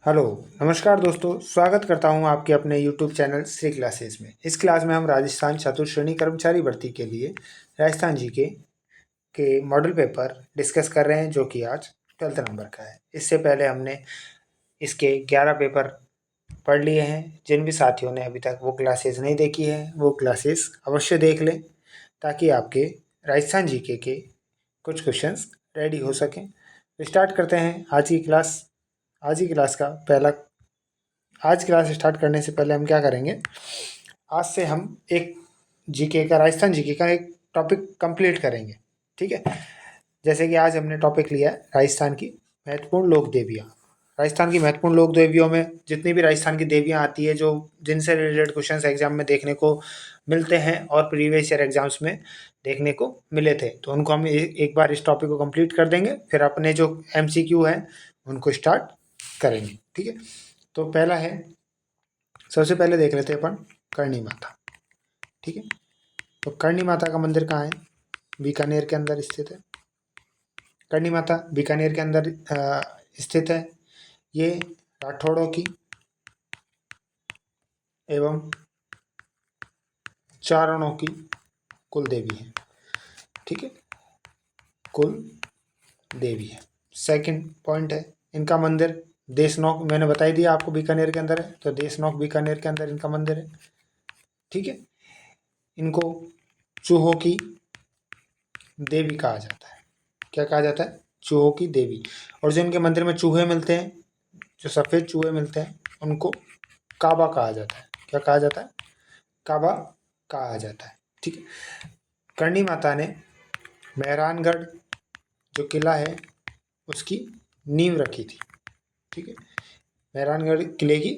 Hello, नमस्कार दोस्तों। स्वागत करता हूं आपके अपने यूट्यूब चैनल श्री क्लासेस में। इस क्लास में हम राजस्थान चतुर्श्रेणी कर्मचारी भर्ती के लिए राजस्थान जीके के मॉडल पेपर डिस्कस कर रहे हैं, जो कि आज 12th नंबर का है। इससे पहले हमने इसके 11 पेपर पढ़ लिए हैं। जिन भी साथियों ने अभी तक वो क्लासेस नहीं देखी है, वो क्लासेस अवश्य देख लें, ताकि आपके राजस्थान जीके के कुछ क्वेश्चंस रेडी हो सकें। तो स्टार्ट करते हैं आज की क्लास। आज की क्लास का पहला आज क्लास स्टार्ट करने से पहले हम क्या करेंगे, आज से हम एक जीके का, राजस्थान जीके का एक टॉपिक कंप्लीट करेंगे। ठीक है। जैसे कि आज हमने टॉपिक लिया है राजस्थान की महत्वपूर्ण लोक देवियाँ। राजस्थान की महत्वपूर्ण लोक देवियों में जितनी भी राजस्थान की देवियाँ आती है, जो जिनसे रिलेटेड क्वेश्चंस एग्जाम में देखने को मिलते हैं और प्रीवियस ईयर एग्जाम्स में देखने को मिले थे, तो उनको हम एक बार इस टॉपिक को कंप्लीट कर देंगे। फिर अपने जो MCQ है उनको स्टार्ट करेंगे। ठीक है। तो पहला है, सबसे पहले देख लेते हैं अपन करणी माता। ठीक है। तो करणी माता का मंदिर कहाँ है? बीकानेर के अंदर स्थित है। करणी माता बीकानेर के अंदर स्थित है। ये राठौड़ों की एवं चारणों की कुल देवी है। ठीक है, कुल देवी है। सेकंड पॉइंट है, इनका मंदिर देशनोक, मैंने बताई दिया आपको, बीकानेर के अंदर है, तो देशनोक बीकानेर के अंदर इनका मंदिर है। ठीक है। इनको चूहों की देवी कहा जाता है। क्या कहा जाता है? चूहों की देवी। और जो इनके मंदिर में चूहे मिलते हैं, जो सफ़ेद चूहे मिलते हैं, उनको काबा कहा जाता है। क्या कहा जाता है? काबा कहा जाता है। ठीक है। करणी माता ने मेहरानगढ़ जो किला है उसकी नींव रखी थी। ठीक है। मेहरानगढ़ किले की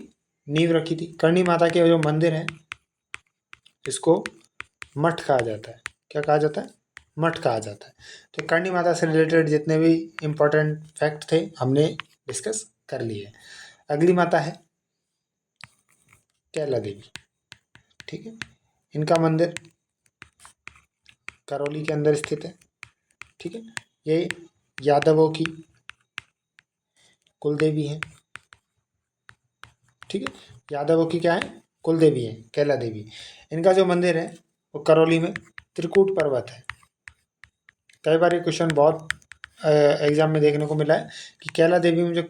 नींव रखी थी। करणी माता के जो मंदिर है, इसको मठ कहा जाता है। क्या कहा जाता है? मठ कहा जाता है। तो करणी माता से रिलेटेड जितने भी इम्पोर्टेंट फैक्ट थे हमने डिस्कस कर लिए। अगली माता है कैला देवी। ठीक है। इनका मंदिर करौली के अंदर स्थित है। ठीक है। ये यादवों की कुल देवी है। ठीक है। यादवों की क्या है? कुल देवी है कैला देवी। इनका जो मंदिर है वो करौली में त्रिकूट पर्वत है। कई बार ये क्वेश्चन बहुत एग्जाम में देखने को मिला है कि कैला देवी में जो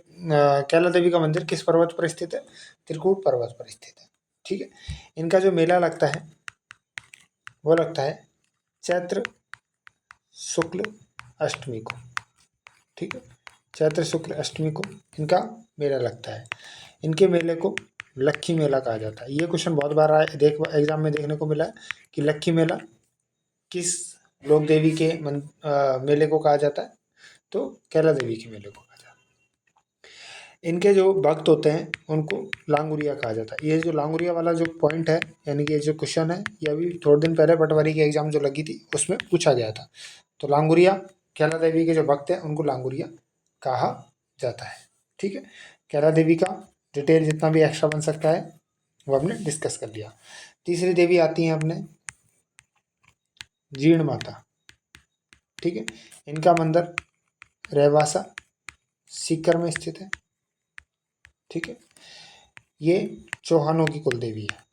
कैला देवी का मंदिर किस पर्वत पर स्थित है? त्रिकूट पर्वत पर स्थित है। ठीक है। इनका जो मेला लगता है वो लगता है चैत्र शुक्ल अष्टमी को। ठीक है। चैत्र शुक्ल अष्टमी को इनका मेला लगता है। इनके मेले को लक्खी मेला कहा जाता है। ये क्वेश्चन बहुत बार एग्जाम में देखने को मिला है कि लक्खी मेला किस लोक देवी के मेले को कहा जाता है? तो कैला देवी के मेले को कहा जाता है। इनके जो भक्त होते हैं उनको लांगुरिया कहा जाता है। ये जो लांगुरिया वाला जो पॉइंट है, यानी कि ये जो क्वेश्चन है, ये अभी थोड़े दिन पहले पटवारी की एग्जाम जो लगी थी उसमें पूछा गया था। तो लांगुरिया, कैला देवी के जो भक्त हैं उनको लांगुरिया कहा जाता है। ठीक है। कैला देवी का डिटेल जितना भी एक्स्ट्रा बन सकता है वो हमने डिस्कस कर लिया। तीसरी देवी आती हैं अपने जीर्ण माता। ठीक है। इनका मंदिर रेवासा सीकर में स्थित है। ठीक है। ये चौहानों की कुल देवी है।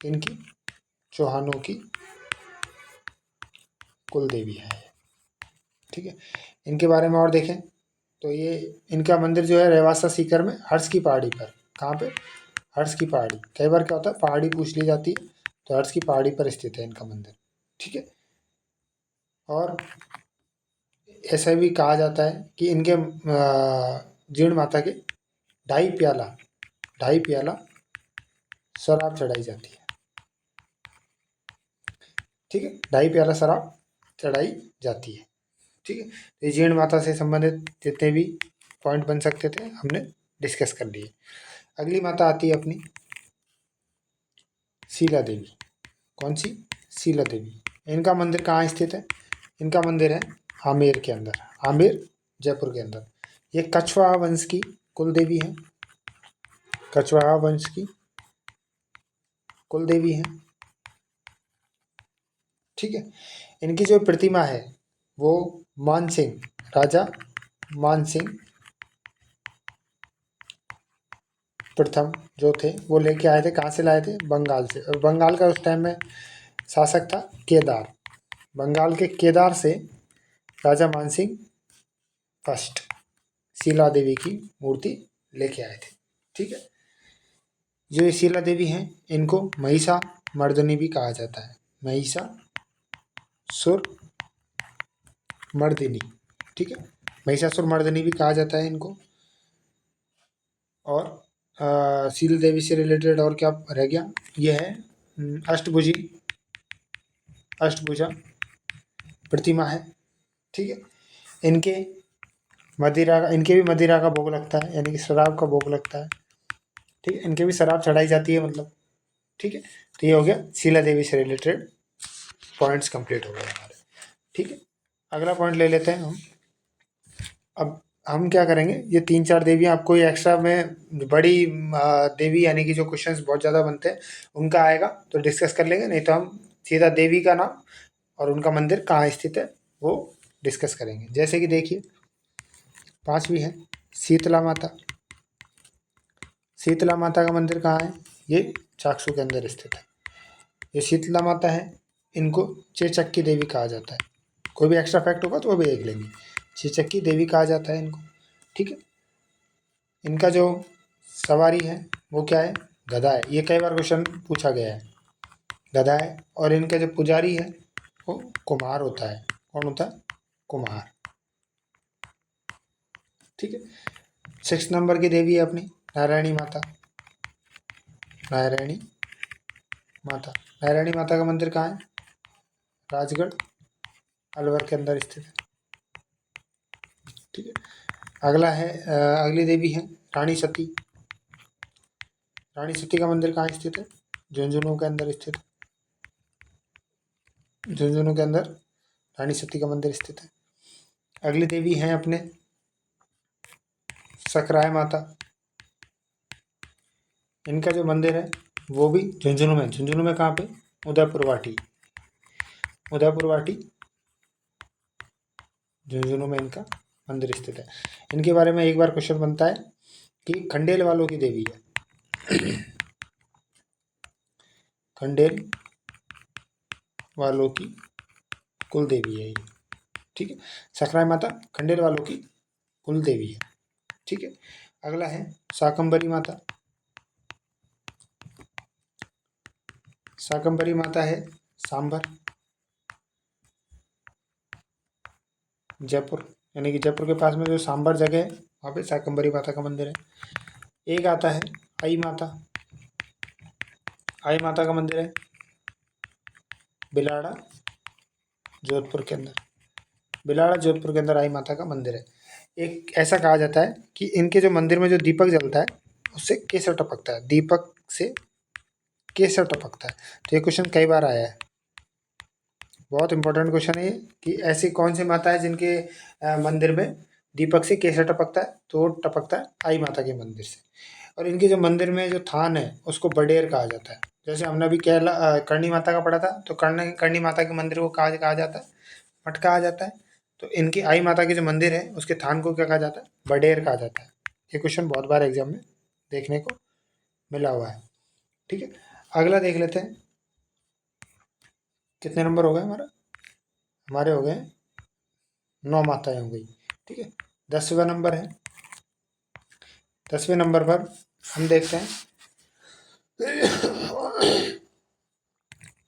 इनकी चौहानों की कुल देवी है। ठीक है। इनके बारे में और देखें तो ये इनका मंदिर जो है रेवासा सीकर में हर्ष की पहाड़ी पर। कहाँ पे? हर्ष की पहाड़ी। कई बार क्या होता है, पहाड़ी पूछ ली जाती है, तो हर्ष की पहाड़ी पर स्थित है इनका मंदिर। ठीक है। और ऐसा भी कहा जाता है कि इनके जीर्ण माता के ढाई प्याला शराब चढ़ाई जाती है। ठीक है। ढाई प्याला शराब चढ़ाई जाती है। ठीक है। तो जीर्ण माता से संबंधित जितने भी पॉइंट बन सकते थे हमने डिस्कस कर लिए। अगली माता आती है अपनी शीला देवी। कौन सी? शीला देवी। इनका मंदिर कहाँ स्थित है? इनका मंदिर है आमेर के अंदर, आमेर जयपुर के अंदर। ये कछवाहा वंश की कुल देवी है। कछवाहा वंश की कुल देवी है। ठीक है। इनकी जो प्रतिमा है वो मानसिंह, राजा मानसिंह प्रथम जो थे वो लेके आए थे, कहाँ से लाए थे? बंगाल से। और बंगाल का उस टाइम में शासक था केदार। बंगाल के केदार से राजा मानसिंह फर्स्ट शीला देवी की मूर्ति लेके आए थे। ठीक है, जो ये शीला देवी हैं इनको महिषा मर्दिनी भी कहा जाता है, महिषासुर मर्दिनी। ठीक है, महिषासुर मर्दिनी भी कहा जाता है इनको। और शीला देवी से रिलेटेड और क्या रह गया? ये है अष्टभुजी, अष्टभुजा प्रतिमा है। ठीक है, इनके इनके भी मदिरा का भोग लगता है, यानी कि शराब का भोग लगता है। ठीक है, इनके भी शराब चढ़ाई जाती है मतलब। ठीक है, तो ये हो गया शीला देवी से रिलेटेड पॉइंट्स कंप्लीट हो गए हमारे। ठीक है, अगला पॉइंट ले लेते हैं हम। अब हम क्या करेंगे, ये 3-4 देवी आपको ये एक्स्ट्रा में बड़ी देवी यानी कि जो क्वेश्चंस बहुत ज़्यादा बनते हैं उनका आएगा तो डिस्कस कर लेंगे, नहीं तो हम सीधा देवी का नाम और उनका मंदिर कहाँ स्थित है वो डिस्कस करेंगे। जैसे कि देखिए 5वीं है शीतला माता। शीतला माता का मंदिर कहाँ है? ये चाकसू के अंदर स्थित है। ये शीतला माता है, इनको चेचक्की देवी कहा जाता है। कोई भी एक्स्ट्रा फैक्ट होगा तो वो भी देख लेंगे। चेचक्की देवी कहा जाता है इनको। ठीक है, इनका जो सवारी है वो क्या है? गधा है। ये कई बार क्वेश्चन पूछा गया है, गधा है। और इनका जो पुजारी है वो कुम्हार होता है। कौन होता है? कुम्हार। ठीक है, 6 नंबर की देवी है अपनी नारायणी माता। नारायणी माता, नारायणी माता का मंदिर कहाँ है? राजगढ़ अलवर के अंदर स्थित है। ठीक है, अगला है अगली देवी है रानी सती। रानी सती का मंदिर कहाँ स्थित है? झुंझुनू के अंदर स्थित है। झुंझुनू के अंदर रानी सती का मंदिर स्थित है। अगली देवी हैं अपने सकराय माता। इनका जो मंदिर है वो भी झुंझुनू में। झुंझुनू में कहाँ पे? उदयपुर वाटी। उदयपुर वाटी झुंझुनू में इनका मंदिर स्थित है। इनके बारे में एक बार क्वेश्चन बनता है कि खंडेल वालों की देवी है। खंडेल वालों की कुल देवी है ये। ठीक है, सकराय माता खंडेल वालों की कुल देवी है। ठीक है, अगला है शाकंभरी माता। शाकंभरी माता है सांबर, जयपुर, यानी कि जयपुर के पास में जो सांबर जगह है वहाँ पे शाकंभरी माता का मंदिर है। एक आता है आई माता। आई माता का मंदिर है बिलाड़ा जोधपुर के अंदर। बिलाड़ा जोधपुर के अंदर आई माता का मंदिर है। एक ऐसा कहा जाता है कि इनके जो मंदिर में जो दीपक जलता है उससे केसर टपकता है, दीपक से केसर टपकता है। तो ये क्वेश्चन कई बार आया है, बहुत इंपॉर्टेंट क्वेश्चन है ये कि ऐसी कौन सी माता है जिनके मंदिर में दीपक से केसर टपकता है? तो वो टपकता है आई माता के मंदिर से। और इनके जो मंदिर में जो थान है उसको बडेर कहा जाता है। जैसे हमने अभी केरला करणी माता का पढ़ा था, तो करणी माता के मंदिर को कहा जाता है? मठ कहा जाता है। तो इनकी आई माता के जो मंदिर है उसके थान को क्या कहा जाता है? बडेर कहा जाता है। ये क्वेश्चन बहुत बार एग्जाम में देखने को मिला हुआ है। ठीक है, अगला देख लेते हैं। कितने नंबर हो गए हमारा? हमारे हो गए 9 माताएं हो गई। ठीक है, 10वां नंबर है। 10वें नंबर पर हम देखते हैं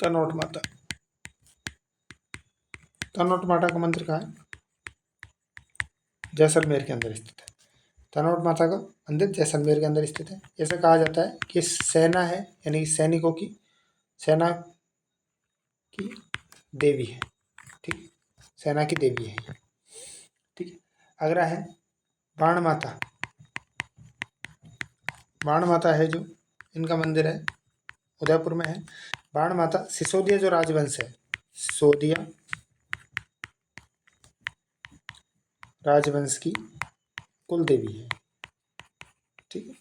तनोट माता। तनोट माता का मंदिर कहाँ है? जैसलमेर के अंदर स्थित है। तनोट माता का मंदिर जैसलमेर के अंदर स्थित है। ऐसा कहा जाता है कि सेना है, यानी कि सैनिकों की, सेना की देवी है। ठीक, सेना की देवी है ये। ठीक है, अगला है बाण माता। बाण माता है जो इनका मंदिर है उदयपुर में है। बाण माता सिसोदिया जो राजवंश है, सिसोदिया राजवंश की कुल देवी है। ठीक है,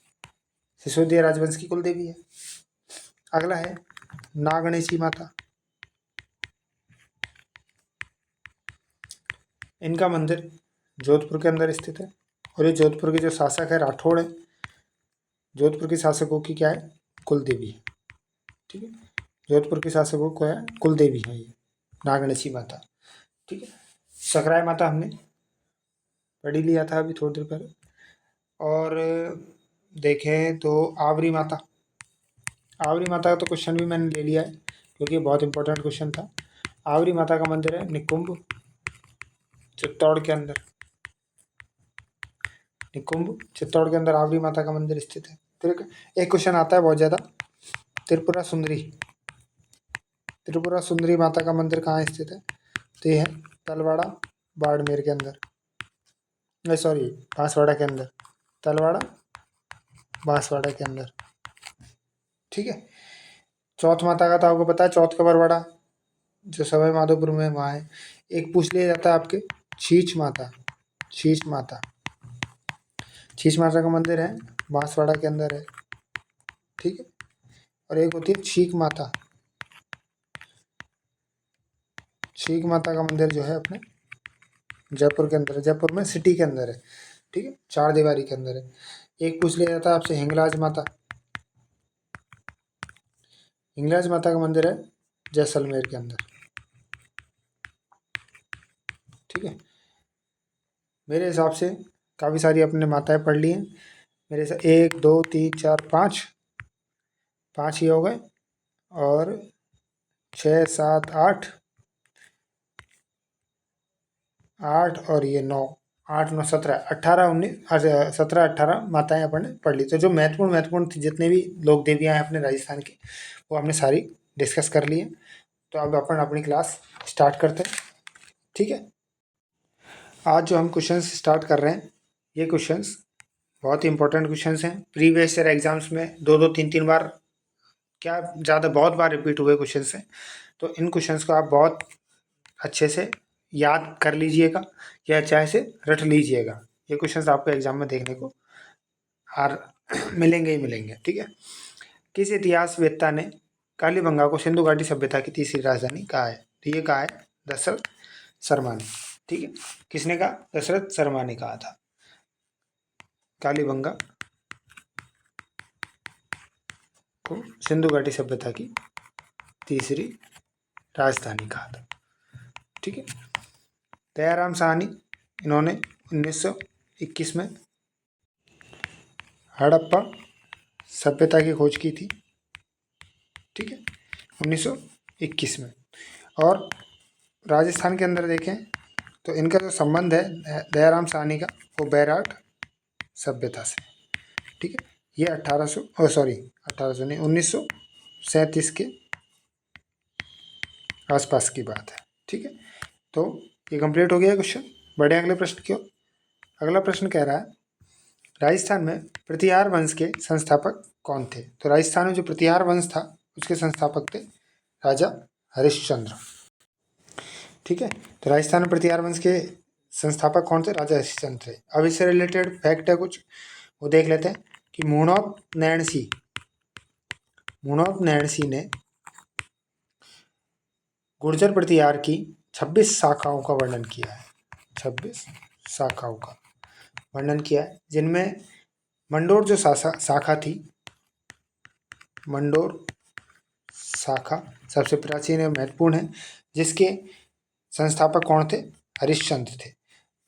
सिसोदिया राजवंश की कुल देवी है। अगला है नागणेशी माता। इनका मंदिर जोधपुर के अंदर स्थित है। और ये जोधपुर के जो शासक है राठौड़ है, जोधपुर के शासकों की क्या है, कुल देवी है। ठीक है, जोधपुर के शासकों को है कुल देवी है ये नागणसी माता। ठीक है, सकराय माता हमने पढ़ ही लिया था अभी थोड़ी देर पहले। और देखें तो आवरी माता, आवरी माता का तो क्वेश्चन भी मैंने ले लिया है क्योंकि बहुत इंपॉर्टेंट क्वेश्चन था। आवरी माता का मंदिर है निकुंभ, चित्तौड़ के अंदर। निकुंभ चित्तौड़ के अंदर आवरी माता का मंदिर स्थित है। फिर एक क्वेश्चन आता है बहुत ज़्यादा, त्रिपुरा सुंदरी, त्रिपुरा सुंदरी माता का मंदिर कहाँ स्थित है? तो ये है तलवाड़ा बाड़मेर के अंदर, सॉरी बांसवाड़ा के अंदर, तलवाड़ा बांसवाड़ा के अंदर। ठीक है, चौथ माता का तो आपको पता है, चौथ का बरवाड़ा जो सवाई माधोपुर में वहाँ है। एक पूछ लिया जाता है आपके शीश माता, शीश माता, शीश माता का मंदिर है बांसवाड़ा के अंदर है। ठीक है, और एक होती है छीक माता, छीक माता का मंदिर जो है अपने जयपुर के अंदर है, जयपुर में सिटी के अंदर है। ठीक है, चार दीवारी के अंदर है। एक पूछ लिया जाता है आपसे हिंगलाज माता, हिंगलाज माता का मंदिर है जैसलमेर के अंदर। ठीक है, मेरे हिसाब से काफ़ी सारी अपने माताएं पढ़ ली हैं। मेरे से 1 2 3 4 5 5 ही हो गए, और 6 7 8 8 और ये 9, 8 9 17 18 19 17 18 माताएं अपन ने पढ़ ली। तो जो महत्वपूर्ण महत्वपूर्ण जितने भी लोक देवियाँ हैं अपने राजस्थान की, वो हमने सारी डिस्कस कर ली हैं। तो अब अपन अपनी क्लास स्टार्ट करते हैं। ठीक है, आज जो हम क्वेश्चंस स्टार्ट कर रहे हैं, ये क्वेश्चंस बहुत ही इंपॉर्टेंट क्वेश्चंस हैं। प्रीवियस ईयर एग्जाम्स में 2 2 3 3 बार, क्या ज़्यादा, बहुत बार रिपीट हुए क्वेश्चंस हैं। तो इन क्वेश्चंस को आप बहुत अच्छे से याद कर लीजिएगा या चाहे से रट लीजिएगा। ये क्वेश्चंस आपको एग्जाम में देखने को और मिलेंगे ही मिलेंगे। ठीक है, किस इतिहासवेत्ता ने कालीबंगा को सिंधु घाटी सभ्यता की तीसरी राजधानी कहा है? तो ये कहा है दशरथ शर्मा ने। ठीक है, किसने कहा? दशरथ शर्मा ने कहा था कालीबंगा को सिंधु घाटी सभ्यता की तीसरी राजधानी कहा था। ठीक है, दयाराम साहनी, इन्होंने 1921 में हड़प्पा सभ्यता की खोज की थी। ठीक है, 1921 में। और राजस्थान के अंदर देखें तो इनका जो संबंध है दयाराम साहनी का, वो बैराट सभ्यता से। ठीक है, ये 1800 नहीं, 1937 के आसपास की बात है। ठीक है, तो ये कंप्लीट हो गया क्वेश्चन। बढ़े अगले प्रश्न की ओर। अगला प्रश्न कह रहा है राजस्थान में प्रतिहार वंश के संस्थापक कौन थे? तो राजस्थान में जो प्रतिहार वंश था उसके संस्थापक थे राजा हरिश्चंद्र। ठीक है, तो राजस्थान में प्रतिहार वंश के संस्थापक कौन थे? राजा हरिश्चंद्र थे। अब इससे रिलेटेड फैक्ट है कुछ, वो देख लेते हैं कि मुणौत नैणसी ने गुर्जर प्रतिहार की 26 शाखाओं का वर्णन किया है। 26 शाखाओं का वर्णन किया है, जिनमें मंडोर जो शाखा थी, मंडोर शाखा सबसे प्राचीन एवं महत्वपूर्ण है, जिसके संस्थापक कौन थे? हरिश्चंद्र थे।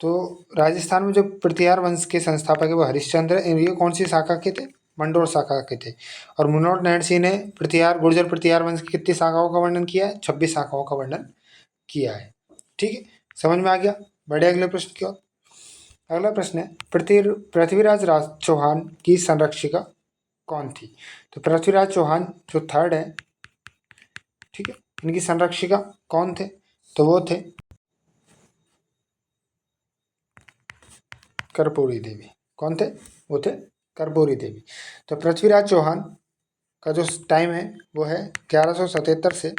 तो राजस्थान में जो प्रतिहार वंश के संस्थापक है वो हरिश्चंद्र, ये कौन सी शाखा के थे? मंडोर शाखा के थे। और मुनोट नैणसी ने गुर्जर प्रतिहार वंश की कितनी शाखाओं का वर्णन किया है? 26 शाखाओं का वर्णन किया है। ठीक है, समझ में आ गया। बढ़े अगले प्रश्न की ओर। अगला प्रश्न है पृथ्वीराज चौहान की संरक्षिका कौन थी? तो पृथ्वीराज चौहान जो थर्ड है, ठीक है, इनकी संरक्षिका कौन थे? तो वो थे कर्पूरी देवी। कौन थे? वो थे कर्पूरी देवी। तो पृथ्वीराज चौहान का जो टाइम है वो है 1177 से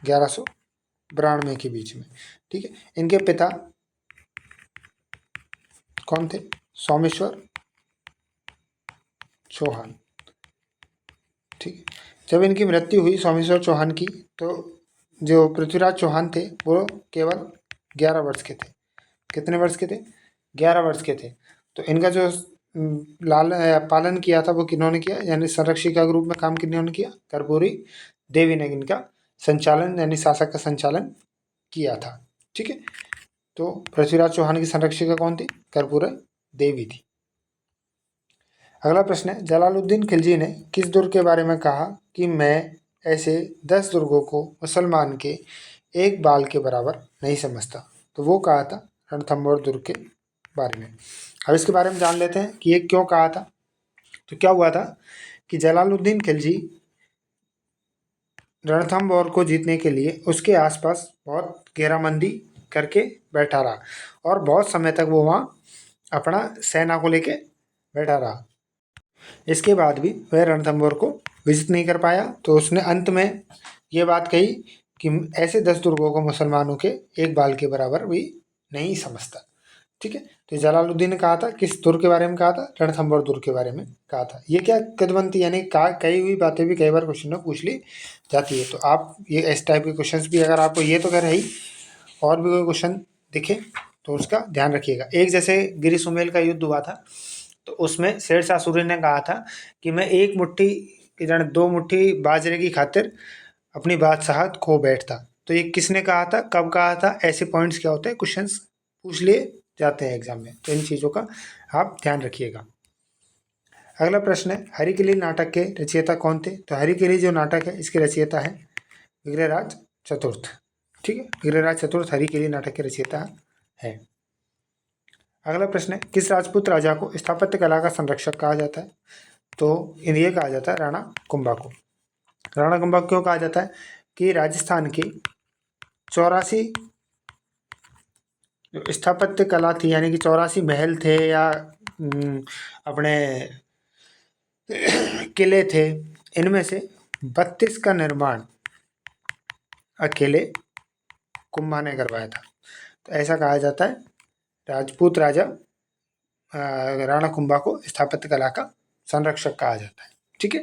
1192 के बीच में। ठीक है, इनके पिता कौन थे? सोमेश्वर चौहान। ठीक है, जब इनकी मृत्यु हुई सोमेश्वर चौहान की, तो जो पृथ्वीराज चौहान थे वो केवल 11 वर्ष के थे। कितने वर्ष के थे? 11 वर्ष के थे। तो इनका जो लाल पालन किया था वो किन्होंने किया, यानी संरक्षिका के रूप में काम किन्होंने किया, कर्पूरी देवी ने इनका संचालन यानी शासक का संचालन किया था। ठीक है, तो पृथ्वीराज चौहान की संरक्षिका कौन थी? कर्पूरी देवी थी। अगला प्रश्न है, जलालुद्दीन खिलजी ने किस दुर्ग के बारे में कहा कि मैं ऐसे 10 दुर्गों को मुसलमान के एक बाल के बराबर नहीं समझता? तो वो कहा था रणथंभौर दुर्ग के बारे में। अब इसके बारे में जान लेते हैं कि ये क्यों कहा था। तो क्या हुआ था कि जलालुद्दीन खिलजी रणथंभौर को जीतने के लिए उसके आसपास बहुत घेराबंदी करके बैठा रहा और बहुत समय तक वो वहाँ अपना सेना को लेके बैठा रहा। इसके बाद भी वह रणथंभौर को विजिट नहीं कर पाया, तो उसने अंत में ये बात कही कि ऐसे 10 दुर्गों को मुसलमानों के एक बाल के बराबर भी नहीं समझता। ठीक है, तो जलालुद्दीन ने कहा था, किस दुर्ग के बारे में कहा था? रणथंभौर दुर्ग के बारे में कहा था। ये क्या किदवंती यानी कही हुई बातें भी कई बार क्वेश्चन में पूछ ली जाती है, तो आप ये इस टाइप के क्वेश्चन भी अगर आपको ये तो कह रही और भी कोई क्वेश्चन दिखे तो उसका ध्यान रखिएगा। एक जैसे गिरी सुमेल का युद्ध हुआ था, तो उसमें शेरशाह सूरी ने कहा था कि मैं एक मुट्ठी कि जाने 2 मुट्ठी बाजरे की खातिर अपनी बादशाहत खो बैठता। तो ये किसने कहा था, कब कहा था? ऐसे पॉइंट्स क्या होते हैं, क्वेश्चंस पूछ लिए जाते हैं एग्जाम में, तो इन चीज़ों का आप ध्यान रखिएगा। अगला प्रश्न है, हरिकिली नाटक के रचयिता कौन थे? तो हरिकिली जो नाटक है इसके रचयिता है विग्रहराज चतुर्थ। ठीक है, विग्रहराज चतुर्थ हरिकिली नाटक के रचयिता है। अगला प्रश्न है, किस राजपूत राजा को स्थापत्य कला का संरक्षक कहा जाता है? तो ये कहा जाता है राणा कुंभा को। राणा कुंभा क्यों कहा जाता है? कि राजस्थान की 84 जो स्थापत्य कला थी, यानी कि 84 महल थे या अपने किले थे, इनमें से 32 का निर्माण अकेले कुंभा ने करवाया था। तो ऐसा कहा जाता है राजपूत राजा राणा कुंभा को स्थापत्य कला का संरक्षक कहा जाता है। ठीक है,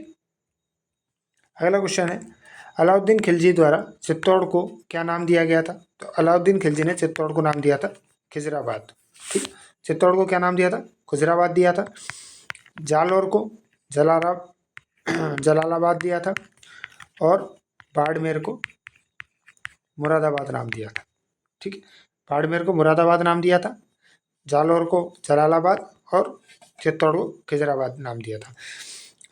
अगला क्वेश्चन है, अलाउद्दीन खिलजी द्वारा चित्तौड़ को क्या नाम दिया गया था? तो अलाउद्दीन खिलजी ने चित्तौड़ को नाम दिया था खिजराबाद। ठीक, चित्तौड़ को क्या नाम दिया था? खुजराबाद दिया था। जालौर को जलालाबाद दिया था और बाड़मेर को मुरादाबाद नाम दिया था। ठीक है, बाड़मेर को मुरादाबाद नाम दिया था, जालौर को जलालाबाद और चित्तौड़ को खिजराबाद नाम दिया था।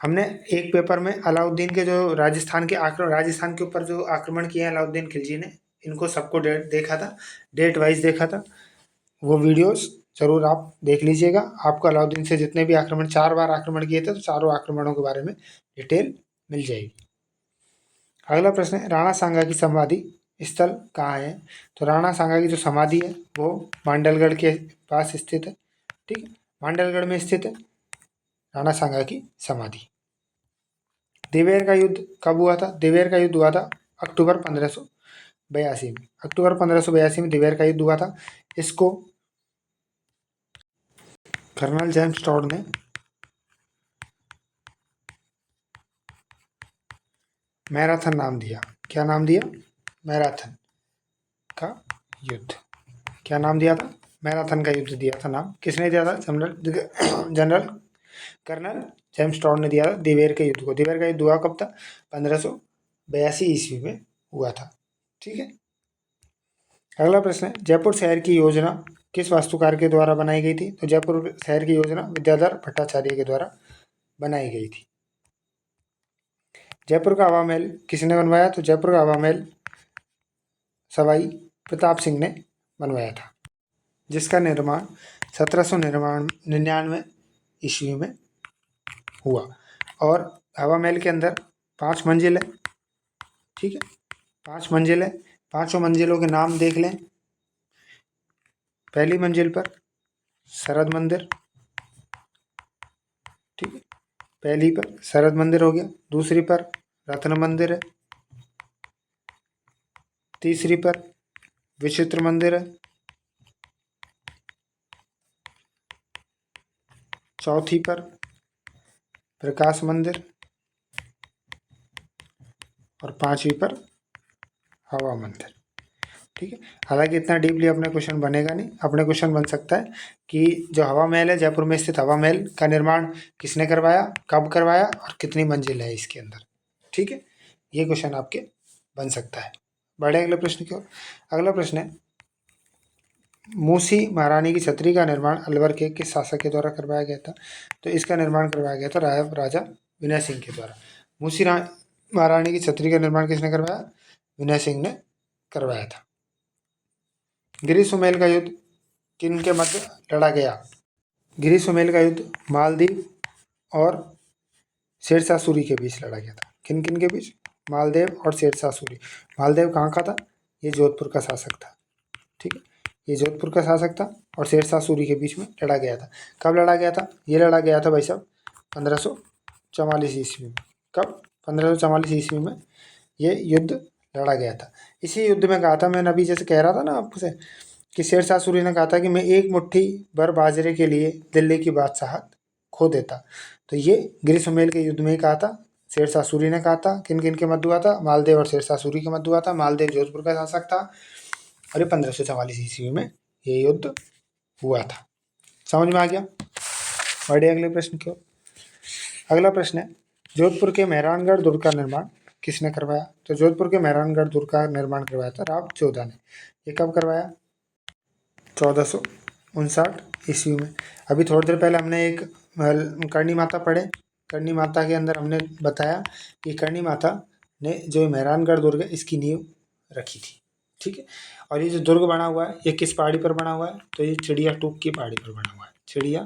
हमने एक पेपर में अलाउद्दीन के जो राजस्थान के ऊपर जो आक्रमण किए हैं अलाउद्दीन खिलजी ने, इनको सबको डेट देखा था, डेट वाइज देखा था। वो वीडियोस जरूर आप देख लीजिएगा। आपको अलाउद्दीन से जितने भी आक्रमण 4 बार आक्रमण किए थे, तो चारों आक्रमणों के बारे में डिटेल मिल जाएगी। अगला प्रश्न है, राणा सांगा की समाधि स्थल कहाँ है? तो राणा सांगा की जो समाधि है वो मांडलगढ़ के पास स्थित है। ठीक है, मांडलगढ़ में स्थित है राणा सांगा की समाधि। दिवेर का युद्ध कब हुआ था? दिवेर का युद्ध हुआ था अक्टूबर 1582 में। अक्टूबर 1582 में दिवेर का युद्ध हुआ था। इसको कर्नल जेम्स टॉड ने मैराथन नाम दिया। क्या नाम दिया? मैराथन का युद्ध। क्या नाम दिया था? मैराथन का युद्ध दिया था नाम। किसने दिया था? जनरल कर्नल जेम्स टॉड ने दिया था दिवेर के युद्ध को। दिवेर का युद्ध हुआ कब था? 1582 ईस्वी में हुआ था। ठीक है, अगला प्रश्न है, जयपुर शहर की योजना किस वास्तुकार के द्वारा बनाई गई थी? तो जयपुर शहर की योजना विद्याधर भट्टाचार्य के द्वारा बनाई गई थी। जयपुर का हवा महल किसने बनवाया? तो जयपुर का हवा महल सवाई प्रताप सिंह ने बनवाया था, जिसका निर्माण 1799 ईस्वी में हुआ। और हवा महल के अंदर 5 मंजिल है। ठीक है, 5 मंजिल है। पांचों मंजिलों के नाम देख लें। पहली मंजिल पर शरद मंदिर। ठीक है, पहली पर शरद मंदिर हो गया। दूसरी पर रत्न मंदिर है। तीसरी पर विचित्र मंदिर है। चौथी पर प्रकाश मंदिर और 5वीं पर हवा मंदिर। ठीक है। हालांकि इतना डीपली अपने क्वेश्चन बनेगा नहीं, अपने क्वेश्चन बन सकता है कि जो हवा महल है, जयपुर में स्थित हवा महल का निर्माण किसने करवाया, कब करवाया और कितनी मंजिल है इसके अंदर। ठीक है, ये क्वेश्चन आपके बन सकता है। बढ़े अगले प्रश्न की ओर। अगला प्रश्न है, मूसी महारानी की छतरी का निर्माण अलवर के किस शासक के द्वारा करवाया गया था? तो इसका निर्माण करवाया गया था राजा विनय सिंह के द्वारा। महारानी की छतरी का निर्माण किसने करवाया? विनय सिंह ने करवाया था। गिरी सुमेल का युद्ध किन के मध्य लड़ा गया? गिरी सुमेल का युद्ध मालदीव और शेरशाह सूरी के बीच लड़ा गया था। किन किन के बीच? मालदेव और शेरशाह सूरी। मालदेव कहाँ का था? ये जोधपुर का शासक था। ठीक है, ये जोधपुर का शासक था और शेरशाह सूरी के बीच में लड़ा गया था। कब लड़ा गया था? ये लड़ा गया था भाई साहब 1544 ईस्वी में। कब? 1544 ईस्वी में ये युद्ध लड़ा गया था। इसी युद्ध में कहा था, मैंने अभी जैसे कह रहा था ना आपसे कि शेरशाह सूरी ने कहा था कि मैं एक मुट्ठी भर बाजरे के लिए दिल्ली की बादशाहत खो देता। तो ये गिरी सुमेल के युद्ध में ही कहा था, शेरशाह सूरी ने कहा था। किन किन के मध्य हुआ था? मालदेव और शेरशाह सूरी के मध्य हुआ था। मालदेव जोधपुर का शासक था और ये 1544 ईस्वी में ये युद्ध हुआ था। समझ में आ गया? बढ़े अगले प्रश्न की ओर। अगला प्रश्न है, जोधपुर के मेहरानगढ़ दुर्ग का निर्माण किसने करवाया? तो जोधपुर के मेहरानगढ़ दुर्ग का निर्माण करवाया था राव जोधा ने। ये कब करवाया? 1459 ईस्वी में। अभी थोड़ी देर पहले हमने एक करणी माता पढ़े। करणी माता के अंदर हमने बताया कि करणी माता ने जो मेहरानगढ़ दुर्ग है इसकी नींव रखी थी। ठीक है, और ये जो दुर्ग बना हुआ है ये किस पहाड़ी पर बना हुआ है? तो ये चिड़िया टूक की पहाड़ी पर बना हुआ है। चिड़िया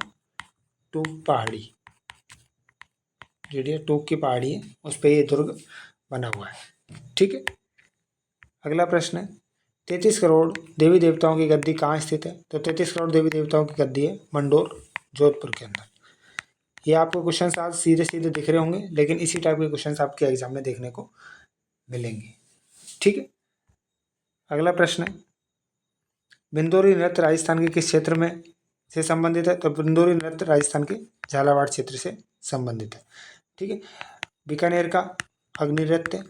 टूक पहाड़ी, चिड़िया टूक की पहाड़ी है, उस पर ये दुर्ग बना हुआ है। ठीक है, अगला प्रश्न है, 33 करोड़ देवी देवताओं की गद्दी कहाँ स्थित है? तो 33 करोड़ देवी देवताओं की गद्दी है मंडोर जोधपुर के अंदर। ये आपको क्वेश्चन आज सीधे सीधे दिख रहे होंगे, लेकिन इसी टाइप के क्वेश्चन आपके एग्जाम में देखने को मिलेंगे। ठीक है, अगला प्रश्न है, बिंदोरी नृत्य राजस्थान के किस क्षेत्र में से संबंधित है? तो बिंदोरी नृत्य राजस्थान के झालावाड़ क्षेत्र से संबंधित है। ठीक है, बीकानेर का अग्नि नृत्य,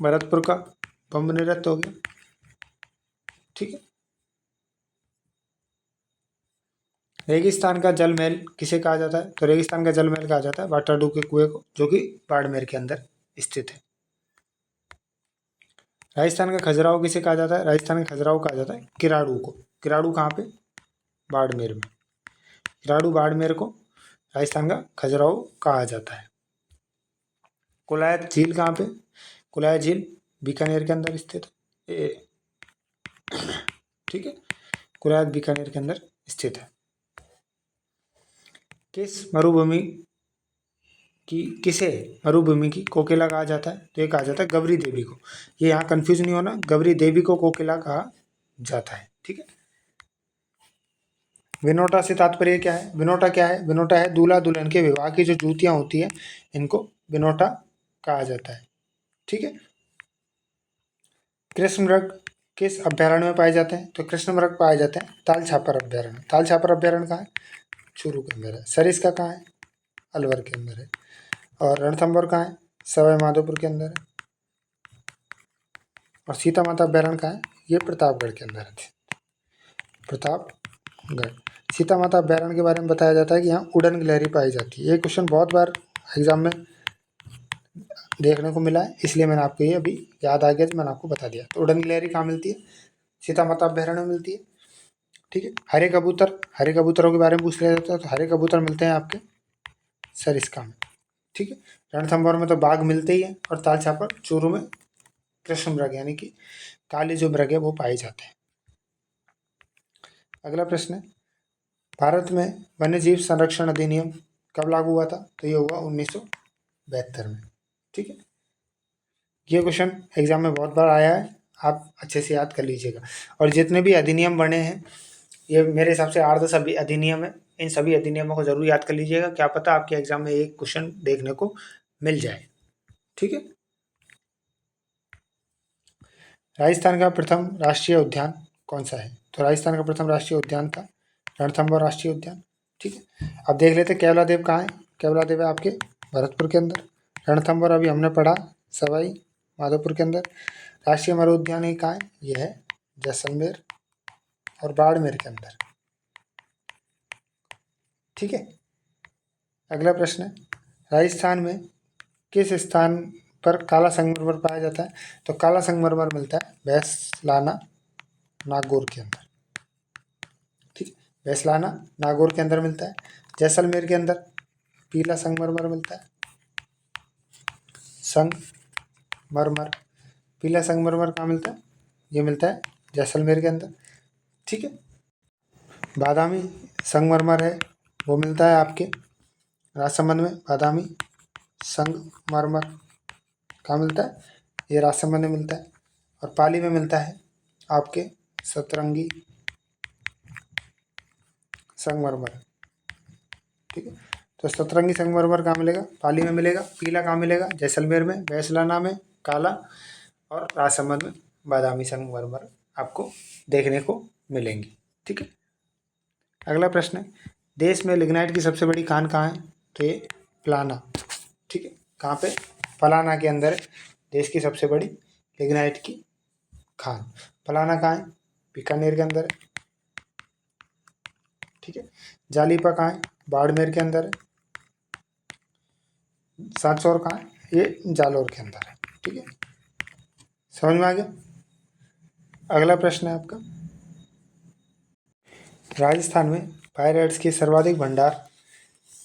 भरतपुर का बम्ब नृत्य हो गया। ठीक है, रेगिस्तान का जल महल किसे कहा जाता है? तो रेगिस्तान का जल महल कहा जाता है वाटरडू के कुएं को, जो कि बाड़मेर के अंदर स्थित है। राजस्थान का खजुराहो किसे कहा जाता है? राजस्थान का खजुराहो कहा जाता है किराड़ू को। किराड़ू कहाँ पे? बाड़मेर में। किराड़ू बाड़मेर को राजस्थान का खजुराहो कहा जाता है। कुलायत झील कहाँ पे? कुलायत झील बीकानेर के अंदर स्थित है। ठीक है, कुलायत बीकानेर के अंदर स्थित है। किसे मरुभूमि की कोकिला कहा जाता है? तो ये कहा जाता है गौरी देवी को। ये यहाँ कंफ्यूज नहीं होना, गौरी देवी को कोकिला कहा जाता है। ठीक है, विनोटा से तात्पर्य क्या है? विनोटा क्या है? विनोटा है दूल्हा दुल्हन के विवाह की जो जूतियां होती है, इनको विनोटा कहा जाता है। ठीक है, कृष्ण मृग किस अभ्यारण्य में पाए जाते हैं? तो कृष्ण मृग पाए जाते हैं ताल छापर अभ्यारण्य। ताल छापर अभ्यारण्य कहाँ है? चूरू के अंदर है। सरिस्का कहाँ है? अलवर के अंदर है। और रणथंभौर कहाँ है? सवाई माधोपुर के अंदर है। और सीता माता अभ्यारण्य कहाँ है? ये प्रतापगढ़ के अंदर है। प्रतापगढ़। सीता माता अभ्यारण्य के बारे में बताया जाता है कि यहाँ उड़न गिलहरी पाई जाती है। ये क्वेश्चन बहुत बार एग्जाम में देखने को मिला है, इसलिए मैंने आपको ये अभी याद आ गया तो मैंने आपको बता दिया। तो उड़न गिलहरी कहाँ मिलती है? सीता माता अभ्यारण्य में मिलती है। ठीक है, हरे कबूतरों के बारे में पूछ लिया जाता है, तो हरे कबूतर मिलते हैं आपके सरिस्का में। ठीक है, रणथंभौर में तो बाघ मिलते ही हैं, और ताल छापर चूरू में कृष्ण मृग यानी कि काले जो मृग है वो पाए जाते हैं। अगला प्रश्न है, भारत में वन्यजीव संरक्षण अधिनियम कब लागू हुआ था? तो ये हुआ 1972 में। ठीक है, ये क्वेश्चन एग्जाम में बहुत बार आया है, आप अच्छे से याद कर लीजिएगा। और जितने भी अधिनियम बने हैं, ये मेरे हिसाब से 8-10 अभी अधिनियम है, इन सभी अधिनियमों को जरूर याद कर लीजिएगा। क्या पता आपके एग्जाम में एक क्वेश्चन देखने को मिल जाए। ठीक है, राजस्थान का प्रथम राष्ट्रीय उद्यान कौन सा है? तो राजस्थान का प्रथम राष्ट्रीय उद्यान था रणथंभौर राष्ट्रीय उद्यान। ठीक है, अब देख लेते केवला देव कहाँ है। केवला देव है आपके भरतपुर के अंदर। रणथंभौर अभी हमने पढ़ा सवाई माधोपुर के अंदर। राष्ट्रीय मरु उद्यान ये कहाँ है? ये है जैसलमेर और बाड़मेर के अंदर। ठीक है। अगला प्रश्न है, राजस्थान में किस स्थान पर काला संगमरमर पाया जाता है? तो काला संगमरमर मिलता है बैसलाना नागौर के अंदर। ठीक है, बैसलाना नागौर के अंदर मिलता है। जैसलमेर के अंदर पीला संगमरमर मिलता है। संगमरमर, पीला संगमरमर कहाँ मिलता है? ये मिलता है जैसलमेर के अंदर। ठीक है। बादामी संगमरमर है, वो मिलता है आपके राजसमंद में। बादामी संगमरमर कहाँ मिलता है? ये राजसमंद में मिलता है। और पाली में मिलता है आपके सतरंगी संगमरमर। ठीक है, तो सतरंगी संगमरमर कहाँ मिलेगा? पाली में मिलेगा। पीला कहाँ मिलेगा? जैसलमेर में, बैसलाना में काला, और राजसमंद में बादामी संगमरमर आपको देखने को मिलेंगी। ठीक है। अगला प्रश्न है, देश में लिग्नाइट की सबसे बड़ी खान कहाँ है? तो ये फलाना। ठीक है, कहाँ पे? फलाना के अंदर है देश की सबसे बड़ी लिग्नाइट की खान। फलाना कहाँ है? बीकानेर के अंदर है। ठीक है। जालीपा कहाँ है? बाड़मेर के अंदर है। सांचौर कहाँ है? ये जालौर के अंदर है। ठीक है, समझ में आ गया। अगला प्रश्न है आपका, राजस्थान में पायरेट्स के सर्वाधिक भंडार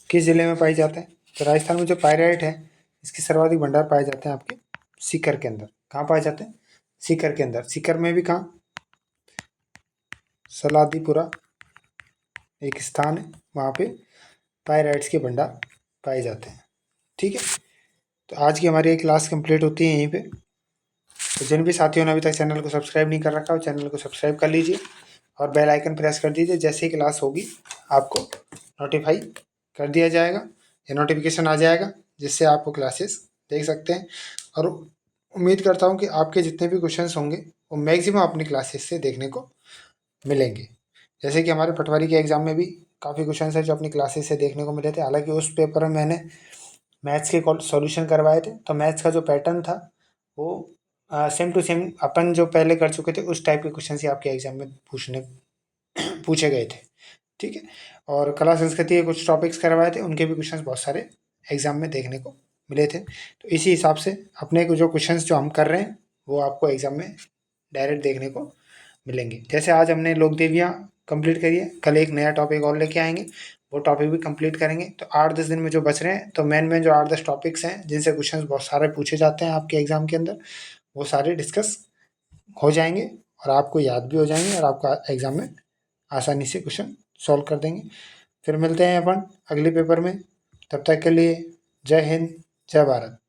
किस जिले में पाए जाते हैं? तो राजस्थान में जो पायरेट है इसके सर्वाधिक भंडार पाए जाते हैं आपके सीकर के अंदर। कहाँ पाए जाते हैं? सीकर के अंदर। सीकर में भी कहाँ? सलादीपुरा एक स्थान है, वहाँ पे पायरेट्स के भंडार पाए जाते हैं। ठीक है, तो आज की हमारी एक क्लास कंप्लीट होती है यहीं पे। तो जिन भी साथियों ने अभी तक चैनल को सब्सक्राइब नहीं कर रखा हो, चैनल को सब्सक्राइब कर लीजिए और बेल आइकन प्रेस कर दीजिए। जैसे ही क्लास होगी आपको नोटिफाई कर दिया जाएगा या नोटिफिकेशन आ जाएगा, जिससे आप वो क्लासेस देख सकते हैं। और उम्मीद करता हूँ कि आपके जितने भी क्वेश्चंस होंगे वो मैक्सिमम अपनी क्लासेस से देखने को मिलेंगे। जैसे कि हमारे पटवारी के एग्ज़ाम में भी काफ़ी क्वेश्चंस है जो अपनी क्लासेस से देखने को मिले थे। हालांकि उस पेपर में मैंने मैथ्स के सॉल्यूशन करवाए थे, तो मैथ्स का जो पैटर्न था वो सेम टू सेम अपन जो पहले कर चुके थे उस टाइप के क्वेश्चन ही आपके एग्जाम में पूछे गए थे। ठीक है, और कला संस्कृति के कुछ टॉपिक्स करवाए थे, उनके भी क्वेश्चंस बहुत सारे एग्जाम में देखने को मिले थे। तो इसी हिसाब से अपने को जो क्वेश्चंस जो हम कर रहे हैं वो आपको एग्जाम में डायरेक्ट देखने को मिलेंगे। जैसे आज हमने लोक देवियाँ कंप्लीट करी है, कल एक नया टॉपिक और लेके आएंगे, वो टॉपिक भी कंप्लीट करेंगे। तो 8-10 दिन में जो बच रहे हैं, तो मेन जो 8-10 टॉपिक्स हैं जिनसे क्वेश्चंस बहुत सारे पूछे जाते हैं आपके एग्जाम के अंदर, वो सारे डिस्कस हो जाएंगे और आपको याद भी हो जाएंगे और आपका एग्जाम में आसानी से क्वेश्चन सॉल्व कर देंगे। फिर मिलते हैं अपन अगले पेपर में। तब तक के लिए जय हिंद, जय भारत।